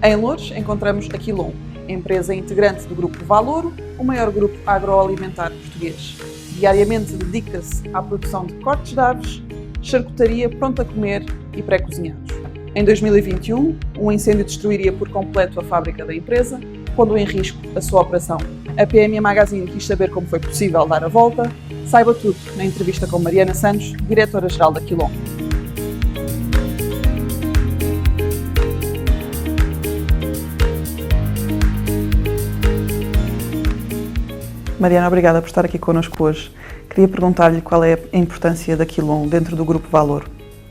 Em Loures encontramos a Quilon, empresa integrante do Grupo Valoro, o maior grupo agroalimentar português. Diariamente dedica-se à produção de cortes de aves, charcutaria pronta a comer e pré-cozinhados. Em 2021, um incêndio destruiria por completo a fábrica da empresa, pondo em risco a sua operação. A PME Magazine quis saber como foi possível dar a volta. Saiba tudo na entrevista com Mariana Santos, diretora-geral da Quilon. Mariana, obrigada por estar aqui connosco hoje. Queria perguntar-lhe qual é a importância da Quilon dentro do Grupo Valoro.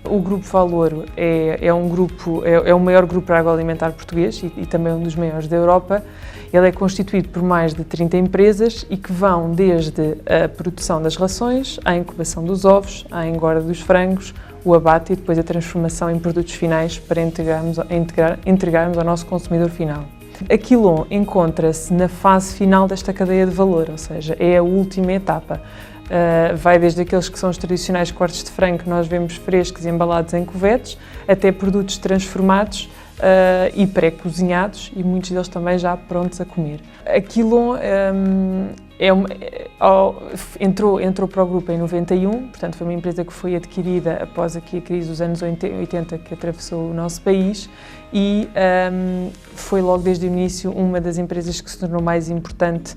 O Grupo Valoro é o maior grupo agroalimentar português e também um dos maiores da Europa. Ele é constituído por mais de 30 empresas e que vão desde a produção das rações, à incubação dos ovos, à engorda dos frangos, o abate e depois a transformação em produtos finais para entregarmos ao nosso consumidor final. A Quilon encontra-se na fase final desta cadeia de valor, ou seja, é a última etapa. Vai desde aqueles que são os tradicionais cortes de frango que nós vemos frescos e embalados em cuvetes, até produtos transformados e pré-cozinhados e muitos deles também já prontos a comer. A Quilon entrou para o grupo em 91, portanto foi uma empresa que foi adquirida após aqui a crise dos anos 80 que atravessou o nosso país e foi logo desde o início uma das empresas que se tornou mais importante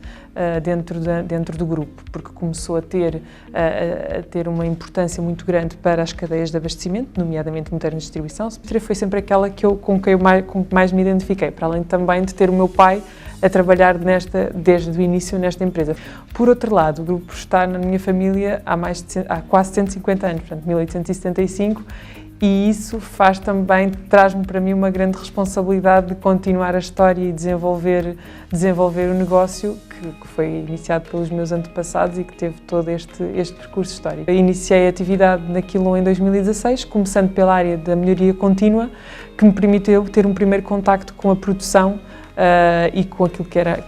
dentro do grupo, porque começou a ter uma importância muito grande para as cadeias de abastecimento, nomeadamente moderna distribuição. Foi sempre aquela com que mais me identifiquei, para além também de ter o meu pai a trabalhar desde o início nesta empresa. Por outro lado, o grupo está na minha família há quase 150 anos, portanto 1875, e isso traz-me para mim uma grande responsabilidade de continuar a história e desenvolver o negócio que foi iniciado pelos meus antepassados e que teve todo este percurso histórico. Eu iniciei a atividade na Quilon em 2016, começando pela área da melhoria contínua, que me permitiu ter um primeiro contacto com a produção e com aquilo que era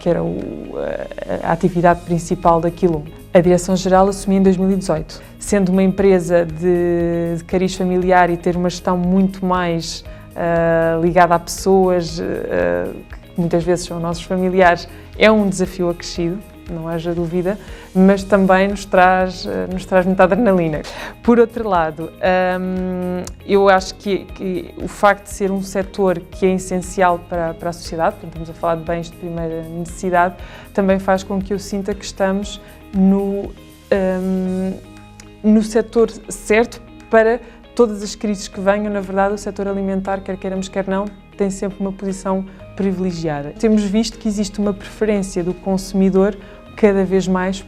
a atividade principal da Quilon. A direção-geral assumi em 2018. Sendo uma empresa de cariz familiar e ter uma gestão muito mais ligada a pessoas, que muitas vezes são nossos familiares, é um desafio acrescido, não haja dúvida, mas também nos traz muita adrenalina. Por outro lado, eu acho que o facto de ser um setor que é essencial para a sociedade, portanto, estamos a falar de bens de primeira necessidade, também faz com que eu sinta que estamos no setor certo para todas as crises que venham. Na verdade, o setor alimentar, quer queiramos, quer não, tem sempre uma posição privilegiada. Temos visto que existe uma preferência do consumidor cada vez mais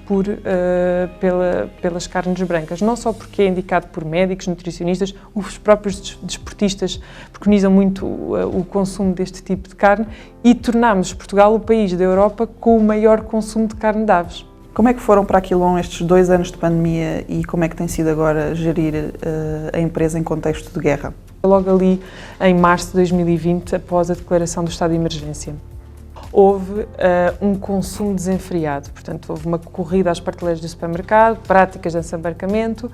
pelas carnes brancas, não só porque é indicado por médicos, nutricionistas, os próprios desportistas preconizam muito o consumo deste tipo de carne e tornamos Portugal o país da Europa com o maior consumo de carne de aves. Como é que foram para a Quilon estes 2 anos de pandemia e como é que tem sido agora gerir a empresa em contexto de guerra? Logo ali, em março de 2020, após a declaração do estado de emergência, houve um consumo desenfreado, portanto houve uma corrida às prateleiras do supermercado, práticas de desembarcamento,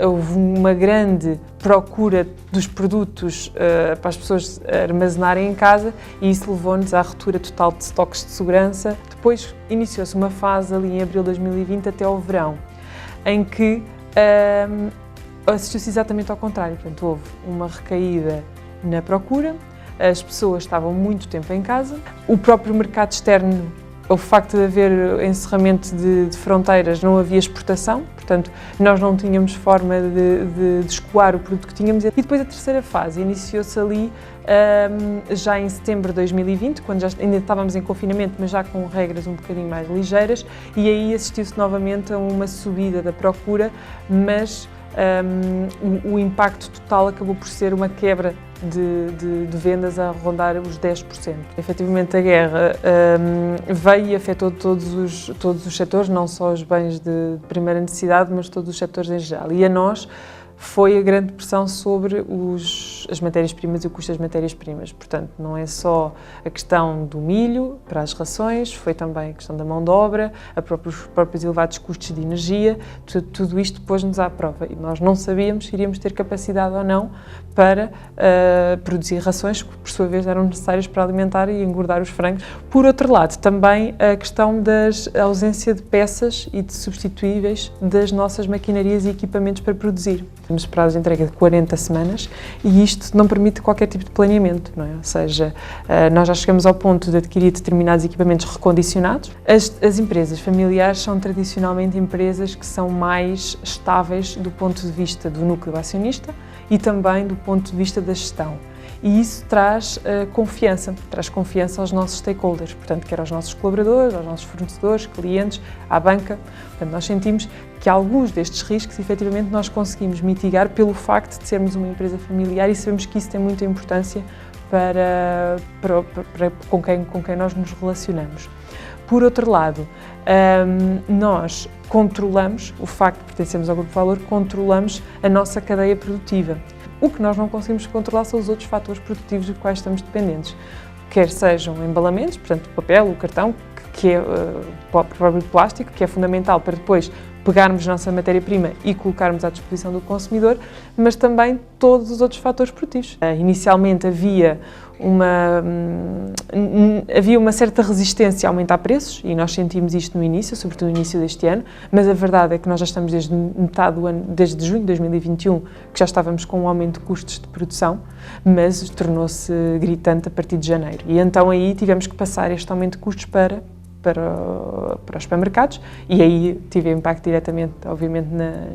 houve uma grande procura dos produtos para as pessoas armazenarem em casa e isso levou-nos à ruptura total de estoques de segurança. Depois iniciou-se uma fase ali em abril de 2020 até ao verão, em que assistiu-se exatamente ao contrário, portanto houve uma recaída na procura, as pessoas estavam muito tempo em casa, o próprio mercado externo, o facto de haver encerramento de fronteiras, não havia exportação, portanto nós não tínhamos forma de escoar o produto que tínhamos. E depois a terceira fase iniciou-se ali já em setembro de 2020, quando ainda estávamos em confinamento, mas já com regras um bocadinho mais ligeiras, e aí assistiu-se novamente a uma subida da procura, mas o impacto total acabou por ser uma quebra de vendas a rondar os 10%. Efetivamente a guerra veio e afetou todos os setores, não só os bens de primeira necessidade, mas todos os setores em geral. E a nós foi a grande pressão sobre as matérias-primas e o custo das matérias-primas. Portanto, não é só a questão do milho para as rações, foi também a questão da mão de obra, os próprios elevados custos de energia, tudo isto pôs-nos à prova e nós não sabíamos se iríamos ter capacidade ou não para produzir rações que, por sua vez, eram necessárias para alimentar e engordar os frangos. Por outro lado, também a questão da ausência de peças e de substituíveis das nossas maquinarias e equipamentos para produzir. Temos prazos de entrega de 40 semanas e isto não permite qualquer tipo de planeamento, não é? Ou seja, nós já chegamos ao ponto de adquirir determinados equipamentos recondicionados. As empresas familiares são tradicionalmente empresas que são mais estáveis do ponto de vista do núcleo acionista e também do ponto de vista da gestão. E isso traz confiança aos nossos stakeholders, portanto, quer aos nossos colaboradores, aos nossos fornecedores, clientes, à banca. Portanto, nós sentimos que alguns destes riscos, efetivamente, nós conseguimos mitigar pelo facto de sermos uma empresa familiar e sabemos que isso tem muita importância com quem nós nos relacionamos. Por outro lado, nós controlamos, o facto de pertencermos ao Grupo Valor, controlamos a nossa cadeia produtiva. O que nós não conseguimos controlar são os outros fatores produtivos dos quais estamos dependentes, quer sejam embalamentos, portanto o papel, o cartão, que é o próprio plástico, que é fundamental para depois pegarmos a nossa matéria-prima e colocarmos à disposição do consumidor, mas também todos os outros fatores produtivos. Inicialmente havia uma certa resistência a aumentar preços e nós sentimos isto no início, sobretudo no início deste ano, mas a verdade é que nós já estamos desde metade do ano, desde junho de 2021, que já estávamos com um aumento de custos de produção, mas tornou-se gritante a partir de janeiro. E então aí tivemos que passar este aumento de custos para os supermercados e aí tive impacto diretamente, obviamente,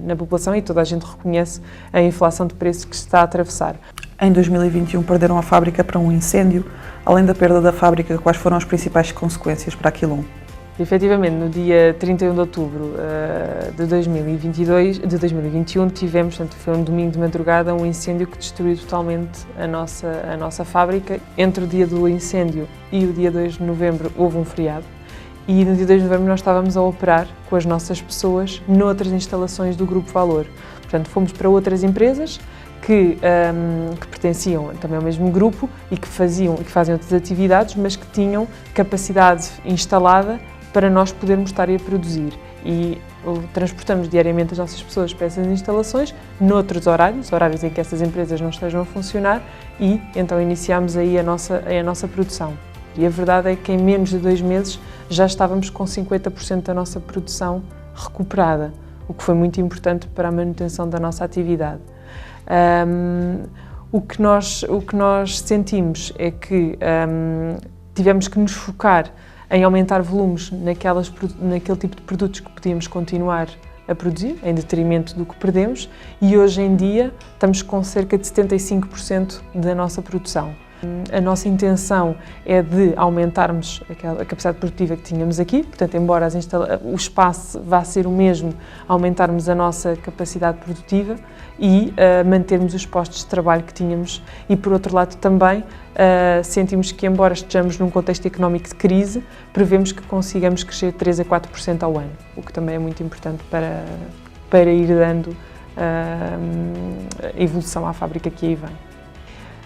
na população e toda a gente reconhece a inflação de preços que se está a atravessar. Em 2021 perderam a fábrica para um incêndio. Além da perda da fábrica, quais foram as principais consequências para a Quilon? Efetivamente, no dia 31 de outubro de 2021 tivemos, portanto, foi um domingo de madrugada, um incêndio que destruiu totalmente a nossa fábrica. Entre o dia do incêndio e o dia 2 de novembro houve um feriado. E no dia 2 de novembro nós estávamos a operar com as nossas pessoas noutras instalações do Grupo Valor. Portanto, fomos para outras empresas que pertenciam também ao mesmo grupo e que fazem outras atividades, mas que tinham capacidade instalada para nós podermos estar a produzir. E transportamos diariamente as nossas pessoas para essas instalações, noutros horários em que essas empresas não estejam a funcionar, e então iniciámos aí a nossa produção. E a verdade é que em menos de 2 meses já estávamos com 50% da nossa produção recuperada, o que foi muito importante para a manutenção da nossa atividade. O que nós sentimos é que tivemos que nos focar em aumentar volumes naquele tipo de produtos que podíamos continuar a produzir, em detrimento do que perdemos, e hoje em dia estamos com cerca de 75% da nossa produção. A nossa intenção é de aumentarmos a capacidade produtiva que tínhamos aqui, portanto, embora o espaço vá ser o mesmo, aumentarmos a nossa capacidade produtiva e mantermos os postos de trabalho que tínhamos. E, por outro lado, também sentimos que, embora estejamos num contexto económico de crise, prevemos que consigamos crescer 3 a 4% ao ano, o que também é muito importante para ir dando evolução à fábrica que aí vem.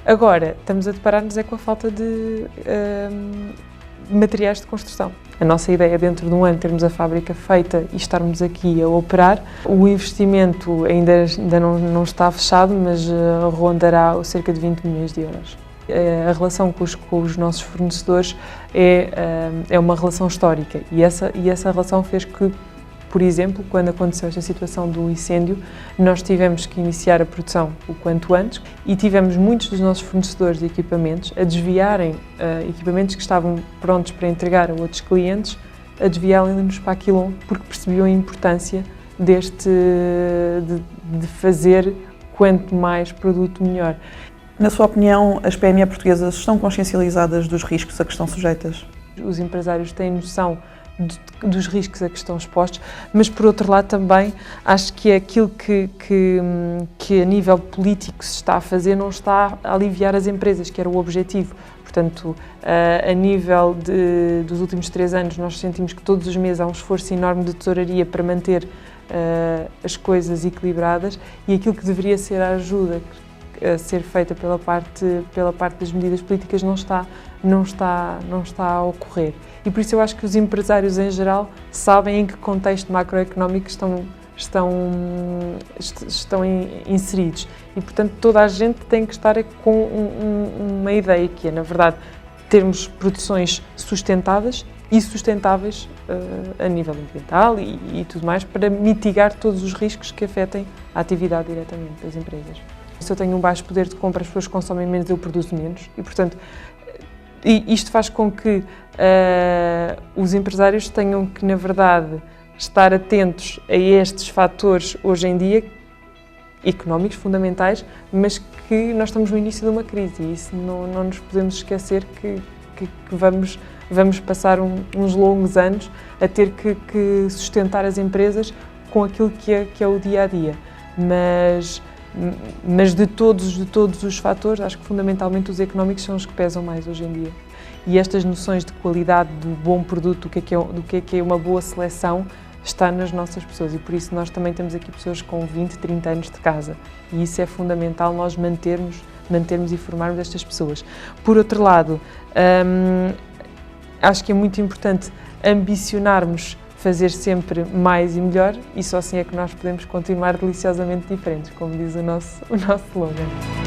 Agora, estamos a deparar-nos com a falta de materiais de construção. A nossa ideia é, dentro de um ano, termos a fábrica feita e estarmos aqui a operar. O investimento ainda não está fechado, mas rondará cerca de 20 milhões de euros. A relação com os nossos fornecedores é uma relação histórica e essa relação fez que, por exemplo, quando aconteceu esta situação do incêndio, nós tivemos que iniciar a produção o quanto antes e tivemos muitos dos nossos fornecedores de equipamentos a desviarem equipamentos que estavam prontos para entregar a outros clientes, a desviá-los para a Quilon, porque percebiam a importância de fazer quanto mais produto, melhor. Na sua opinião, as PME portuguesas estão consciencializadas dos riscos a que estão sujeitas? Os empresários têm noção dos riscos a que estão expostos, mas por outro lado também acho que aquilo que a nível político se está a fazer não está a aliviar as empresas, que era o objetivo. Portanto, a nível dos últimos 3 anos, nós sentimos que todos os meses há um esforço enorme de tesouraria para manter as coisas equilibradas, e aquilo que deveria ser a ajuda a ser feita pela parte das medidas políticas não está a ocorrer. E por isso eu acho que os empresários em geral sabem em que contexto macroeconómico estão inseridos, e portanto toda a gente tem que estar com uma ideia que é, na verdade, termos produções sustentáveis a nível ambiental e tudo mais, para mitigar todos os riscos que afetem a atividade diretamente das empresas. Se eu tenho um baixo poder de compra, as pessoas consomem menos, eu produzo menos, e portanto isto faz com que os empresários tenham que, na verdade, estar atentos a estes fatores hoje em dia, económicos fundamentais, mas que nós estamos no início de uma crise, e isso não nos podemos esquecer que vamos passar uns longos anos a ter que sustentar as empresas com aquilo que é o dia-a-dia. Mas de todos os fatores, acho que fundamentalmente os económicos são os que pesam mais hoje em dia. E estas noções de qualidade, do bom produto, do que é uma boa seleção, está nas nossas pessoas, e por isso nós também temos aqui pessoas com 20, 30 anos de casa, e isso é fundamental, nós mantermos e formarmos estas pessoas. Por outro lado, acho que é muito importante ambicionarmos fazer sempre mais e melhor, e só assim é que nós podemos continuar deliciosamente diferentes, como diz o nosso slogan.